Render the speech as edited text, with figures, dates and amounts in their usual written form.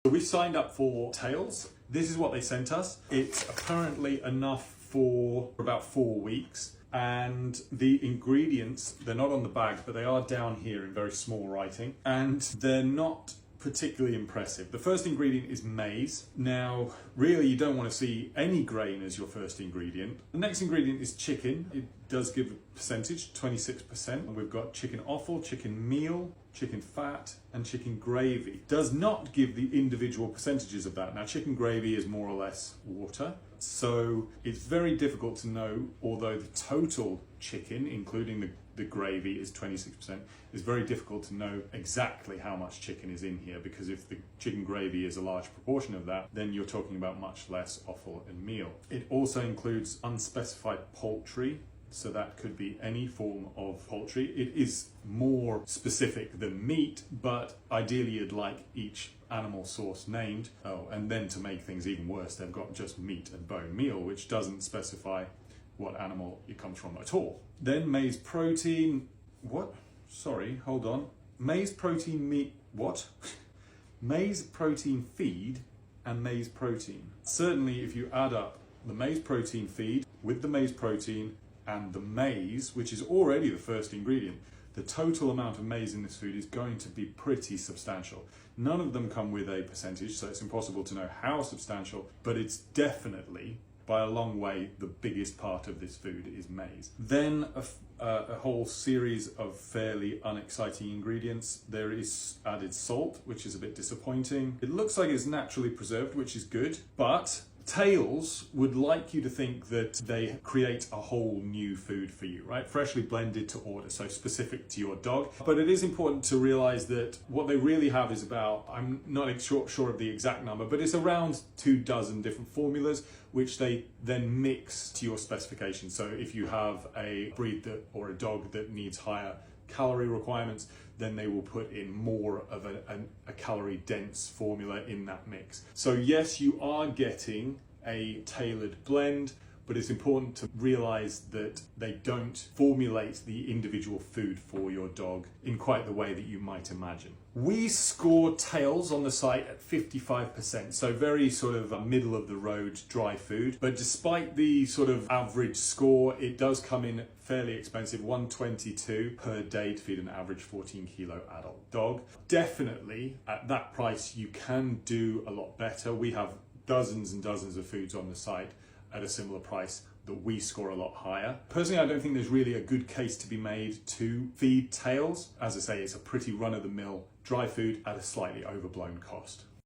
So we signed up for tails. This is what they sent us. It's apparently enough for about 4 weeks. And the ingredients, they're not on the bag, but they are down here in very small writing. And they're not particularly impressive. The first ingredient is maize. Now, really, you don't want to see any grain as your first ingredient. The next ingredient is chicken. It does give a percentage, 26%. We've got chicken offal, chicken meal, chicken fat, and chicken gravy. Does not give the individual percentages of that. Now, chicken gravy is more or less water. So it's very difficult to know, although the total chicken, including the gravy, is 26%, it's very difficult to know exactly how much chicken is in here, because if the chicken gravy is a large proportion of that, then you're talking about much less offal and meal. It also includes unspecified poultry, so that could be any form of poultry. It is more specific than meat, but ideally you'd like each animal source named. Oh, and then to make things even worse, they've got just meat and bone meal, which doesn't specify what animal it comes from at all. Then maize protein, what? Sorry, hold on. Maize protein meat, what? Maize protein feed and maize protein. Certainly if you add up the maize protein feed with the maize protein and the maize, which is already the first ingredient, the total amount of maize in this food is going to be pretty substantial. None of them come with a percentage, so it's impossible to know how substantial, but it's definitely, by a long way, the biggest part of this food is maize. Then a whole series of fairly unexciting ingredients. There is added salt, which is a bit disappointing. It looks like it's naturally preserved, which is good, but Tails would like you to think that they create a whole new food for you, right? Freshly blended to order, so specific to your dog. But it is important to realize that what they really have is about, I'm not sure of the exact number, but it's around 24 different formulas, which they then mix to your specification. So if you have a breed or a dog that needs higher calorie requirements, then they will put in more of a calorie dense formula in that mix. So yes, you are getting a tailored blend, but it's important to realize that they don't formulate the individual food for your dog in quite the way that you might imagine. We score Tails on the site at 55%, so very sort of a middle of the road dry food. But despite the sort of average score, it does come in fairly expensive, $122 per day to feed an average 14 kilo adult dog. Definitely at that price, you can do a lot better. We have dozens and dozens of foods on the site at a similar price that we score a lot higher. Personally, I don't think there's really a good case to be made to feed Tails. As I say, it's a pretty run-of-the-mill dry food at a slightly overblown cost.